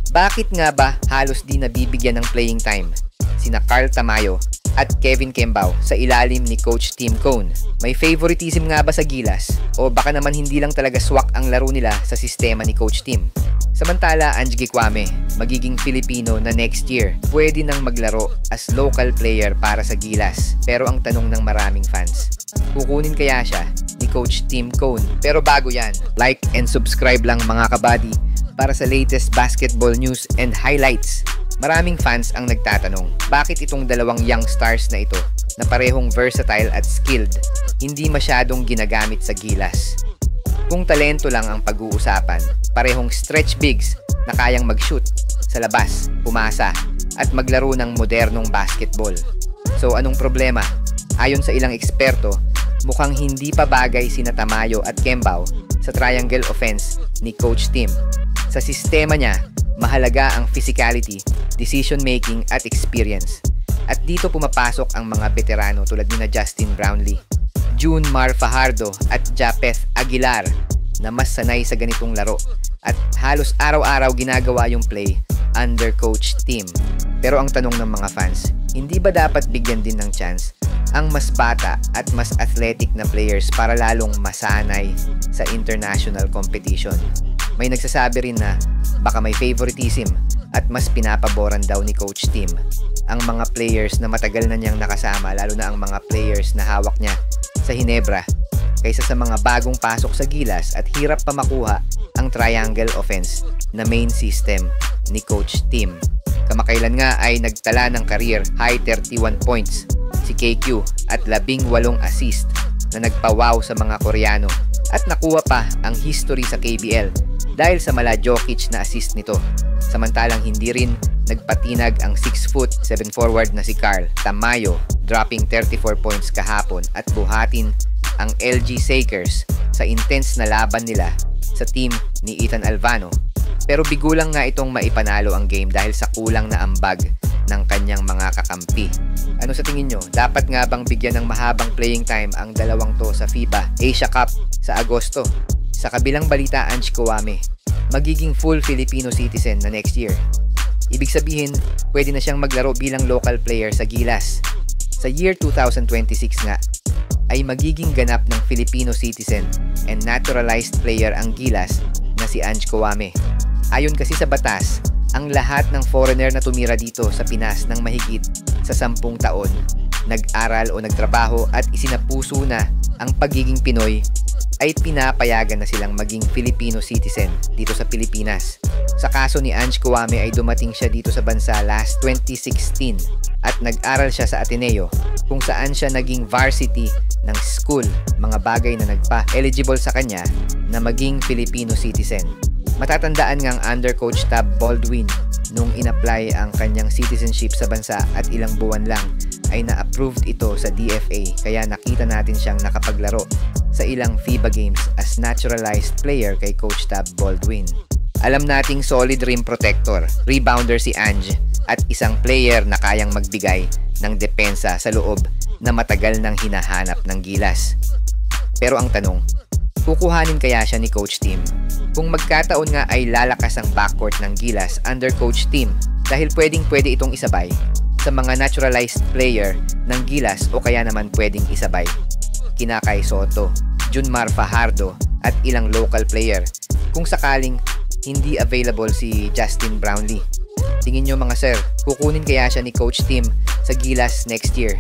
Bakit nga ba halos di nabibigyan ng playing time sina Carl Tamayo at Kevin Kembao sa ilalim ni Coach Tim Cone? May favoritism nga ba sa Gilas? O baka naman hindi lang talaga swak ang laro nila sa sistema ni Coach Tim? Samantala, Ange Kwame, magiging Filipino na next year, pwede nang maglaro as local player para sa Gilas. Pero ang tanong ng maraming fans, kukunin kaya siya ni Coach Tim Cone? Pero bago yan, like and subscribe lang mga kabady para sa latest basketball news and highlights. Maraming fans ang nagtatanong, bakit itong dalawang young stars na ito na parehong versatile at skilled, hindi masyadong ginagamit sa Gilas? Kung talento lang ang pag-uusapan, parehong stretch bigs na kayang mag-shoot sa labas, pumasa, at maglaro ng modernong basketball. So anong problema? Ayon sa ilang eksperto, mukhang hindi pa bagay sina Tamayo at Kembao sa triangle offense ni Coach Tim. Sa sistema niya, mahalaga ang physicality, decision-making at experience. At dito pumapasok ang mga veterano tulad ni Justin Brownlee, June Mar Fajardo at Japeth Aguilar na mas sanay sa ganitong laro at halos araw-araw ginagawa yung play under Coach Tim. Pero ang tanong ng mga fans, hindi ba dapat bigyan din ng chance ang mas bata at mas athletic na players para lalong masanay sa international competition? May nagsasabi rin na baka may favoritism at mas pinapaboran daw ni Coach Tim ang mga players na matagal na niyang nakasama, lalo na ang mga players na hawak niya sa Hinebra, kaysa sa mga bagong pasok sa Gilas at hirap pa makuha ang triangle offense na main system ni Coach Tim. Kamakailan nga ay nagtala ng career high 31 points si KQ at 18 assist na nagpawaw sa mga Koreano at nakuha pa ang history sa KBL dahil sa mala Jokic na assist nito. Samantalang hindi rin nagpatinag ang 6'7" forward na si Carl Tamayo, dropping 34 points kahapon at buhatin ang LG Sakers sa intense na laban nila sa team ni Ethan Alvano. Pero bigo lang nga itong maipanalo ang game dahil sa kulang na ambag ng kanyang mga kakampi. Ano sa tingin nyo? Dapat nga bang bigyan ng mahabang playing time ang dalawang to sa FIBA Asia Cup sa Agosto? Sa kabilang balita, Ange Kwame, magiging full Filipino citizen na next year. Ibig sabihin, pwede na siyang maglaro bilang local player sa Gilas. Sa year 2026 nga, ay magiging ganap ng Filipino citizen and naturalized player ang Gilas na si Ange Kwame. Ayon kasi sa batas, ang lahat ng foreigner na tumira dito sa Pinas ng mahigit sa 10 taon, nag-aral o nagtrabaho at isinapuso na ang pagiging Pinoy, ay pinapayagan na silang maging Filipino citizen dito sa Pilipinas. Sa kaso ni Ange Kwame ay dumating siya dito sa bansa last 2016 at nag-aral siya sa Ateneo kung saan siya naging varsity ng school, mga bagay na nagpa-eligible sa kanya na maging Filipino citizen. Matatandaan ngang under Coach Tab Baldwin nung in-apply ang kanyang citizenship sa bansa at ilang buwan lang ay na-approved ito sa DFA, kaya nakita natin siyang nakapaglaro sa ilang FIBA games as naturalized player kay Coach Tab Baldwin. Alam nating solid rim protector, rebounder si Ange at isang player na kayang magbigay ng depensa sa loob na matagal nang hinahanap ng Gilas. Pero ang tanong, kukuhanin kaya siya ni Coach Tim? Kung magkataon nga ay lalakas ang backcourt ng Gilas under Coach Tim dahil pwedeng-pwede itong isabay sa mga naturalized player ng Gilas o kaya naman pwedeng isabay kina Kai Soto, Junmar Fajardo at ilang local player kung sakaling hindi available si Justin Brownlee. Tingin nyo mga sir, kukunin kaya siya ni Coach Tim sa Gilas next year?